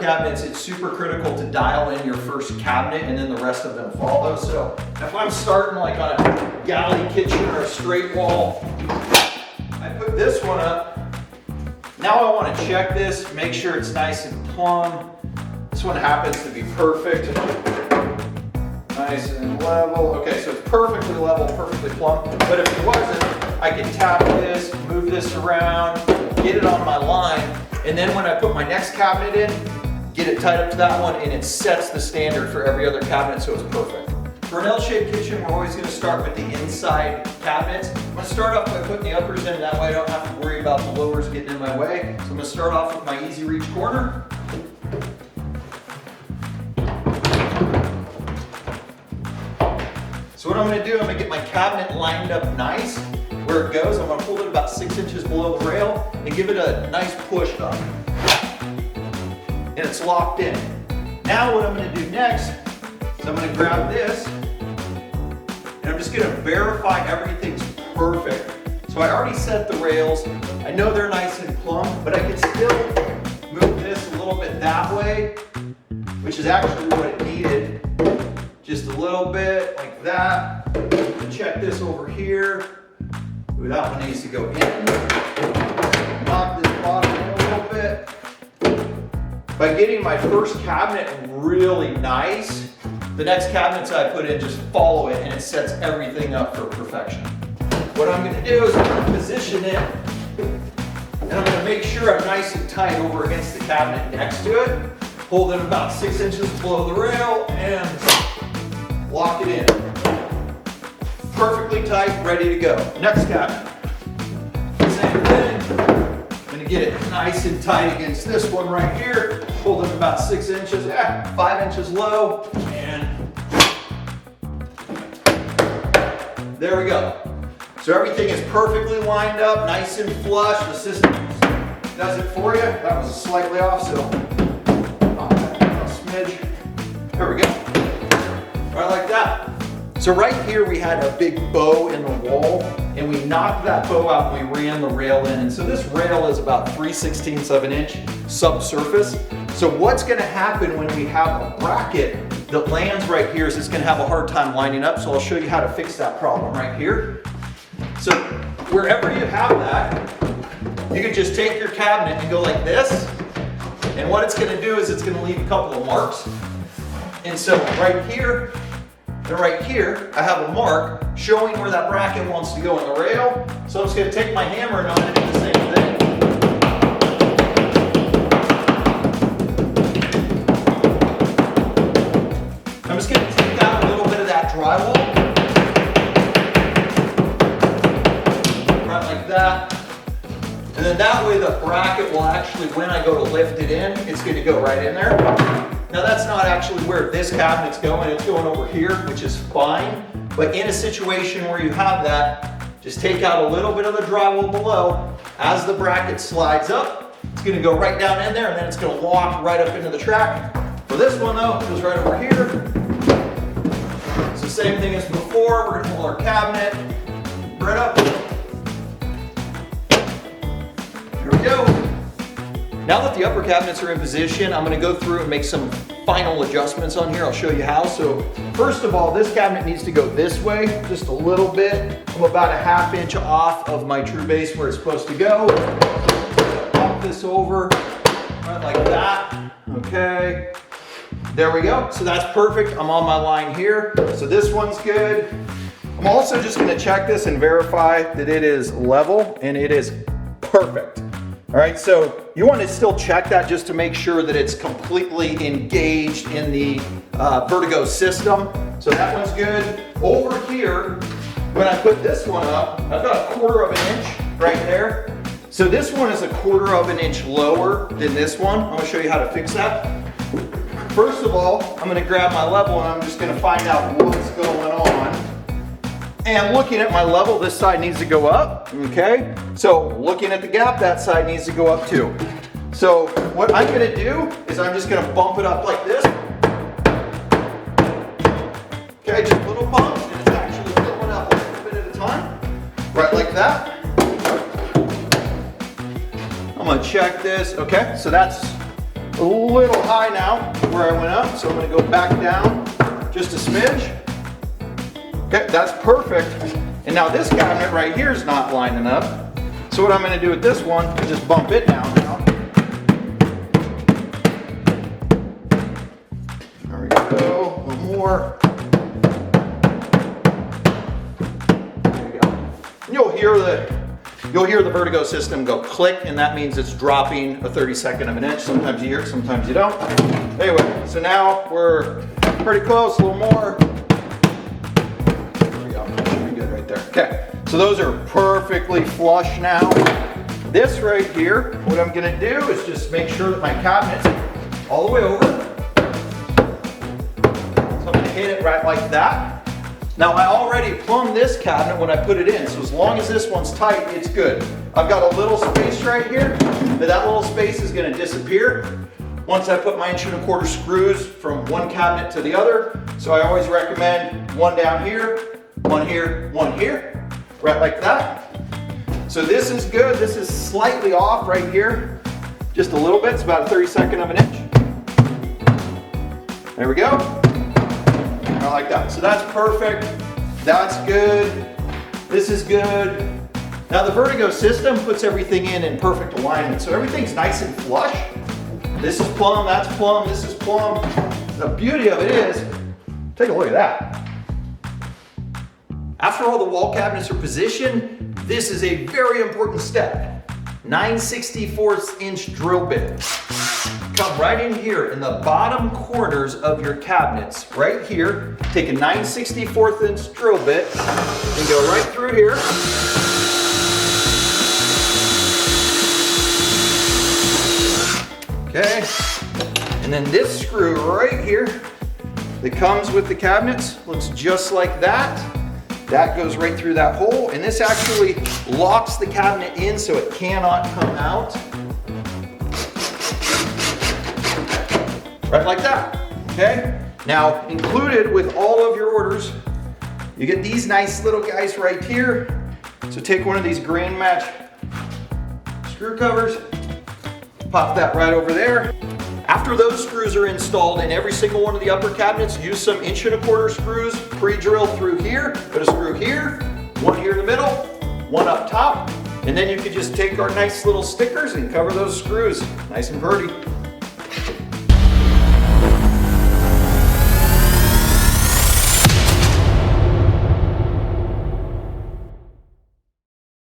cabinets, it's super critical to dial in your first cabinet and then the rest of them follow. So if I'm starting like on a galley kitchen or a straight wall, I put this one up. Now I want to check this, make sure it's nice and plumb. This one happens to be perfect. Nice and level. Okay, so it's perfectly level, perfectly plumb. But if it wasn't, I can tap this, move this around, get it on my line, and then when I put my next cabinet in, get it tied up to that one, and it sets the standard for every other cabinet, so it's perfect. For an L-shaped kitchen, we're always going to start with the inside cabinets. I'm going to start off by putting the uppers in, that way I don't have to worry about the lowers getting in my way. So I'm going to start off with my easy reach corner. So what I'm going to do, I'm going to get my cabinet lined up nice where it goes. I'm going to hold it about 6 inches below the rail and give it a nice push up. And it's locked in. Now what I'm going to do next is I'm going to grab this and I'm just going to verify everything's perfect. So I already set the rails. I know they're nice and plumb, but I can still move this a little bit that way, which is actually what it needed. Just a little bit like that. Check this over here. Ooh, that one needs to go in. Knock this bottom in a little bit. By getting my first cabinet really nice, the next cabinets I put in just follow it and it sets everything up for perfection. What I'm going to do is I'm going to position it and I'm going to make sure I'm nice and tight over against the cabinet next to it. Hold it about 6 inches below the rail and lock it in. Perfectly tight, ready to go. Next cabinet. Same thing. I'm going to get it nice and tight against this one right here. Hold it about 6 inches, 5 inches low, and there we go. So everything is perfectly lined up, nice and flush. The system does it for you. That was slightly off, so a smidge. There we go. Right like that. So right here we had a big bow in the wall and we knocked that bow out and we ran the rail in. And so this rail is about 3/16 of an inch subsurface. So what's gonna happen when we have a bracket that lands right here is it's gonna have a hard time lining up. So I'll show you how to fix that problem right here. So wherever you have that, you can just take your cabinet and go like this. And what it's gonna do is it's gonna leave a couple of marks. And so right here, and right here, I have a mark showing where that bracket wants to go in the rail. So I'm just going to take my hammer and I'm going to do the same thing. I'm just going to take out a little bit of that drywall. Right like that. And then that way the bracket will actually, when I go to lift it in, it's going to go right in there. Now that's not actually where this cabinet's going, it's going over here, which is fine. But in a situation where you have that, just take out a little bit of the drywall below. As the bracket slides up, it's gonna go right down in there and then it's gonna lock right up into the track. For this one though, it goes right over here. It's the same thing as before. We're gonna pull our cabinet right up. Here we go. Now that the upper cabinets are in position, I'm gonna go through and make some final adjustments on here. I'll show you how. So first of all, this cabinet needs to go this way, just a little bit. I'm about a ½ inch off of my true base where it's supposed to go. Pop this over, right like that, okay. There we go, so that's perfect. I'm on my line here. So this one's good. I'm also just gonna check this and verify that it is level and it is perfect. All right, so you want to still check that just to make sure that it's completely engaged in the VertiGO system. So that one's good. Over here, when I put this one up, I've got a 1/4 of an inch right there. So this one is a 1/4 of an inch lower than this one. I'm going to show you how to fix that. First of all, I'm going to grab my level and I'm just going to find out what's going on. And looking at my level, this side needs to go up, okay? So looking at the gap, that side needs to go up too. So what I'm gonna do is I'm just gonna bump it up like this. Okay, just little bumps, and it's actually filling up a little bit at a time. Right like that. I'm gonna check this. Okay, so that's a little high now where I went up, so I'm gonna go back down just a smidge. Okay, that's perfect. And now this cabinet right here is not lining up. So what I'm gonna do with this one is just bump it down now. There we go, a little more. There you go. And you'll hear the VertiGO system go click, and that means it's dropping a 32nd of an inch. Sometimes you hear it, sometimes you don't. Anyway, so now we're pretty close, a little more. There we go, should be good right there. Okay, so those are perfectly flush now. This right here, what I'm gonna do is just make sure that my cabinet's all the way over. So I'm gonna hit it right like that. Now I already plumbed this cabinet when I put it in, so as long as this one's tight, it's good. I've got a little space right here, but that little space is gonna disappear once I put my 1¼ inch screws from one cabinet to the other. So I always recommend one down here, one here, right like that. So this is good. This is slightly off right here, just a little bit. It's about a 32nd of an inch. There we go. I like that. So that's perfect. That's good. This is good. Now the VertiGO system puts everything in perfect alignment. So everything's nice and flush. This is plumb, that's plumb, this is plumb. The beauty of it is, take a look at that. After all the wall cabinets are positioned, this is a very important step. 9/64 inch drill bit. Come right in here in the bottom corners of your cabinets, right here. Take a 9/64 inch drill bit and go right through here. Okay, and then this screw right here that comes with the cabinets looks just like that. That goes right through that hole, and this actually locks the cabinet in so it cannot come out. Right like that, okay? Now, included with all of your orders, you get these nice little guys right here. So take one of these grain match screw covers, pop that right over there. After those screws are installed in every single one of the upper cabinets, use some 1¼ inch screws, pre-drill through here, put a screw here, one here in the middle, one up top, and then you can just take our nice little stickers and cover those screws, nice and pretty.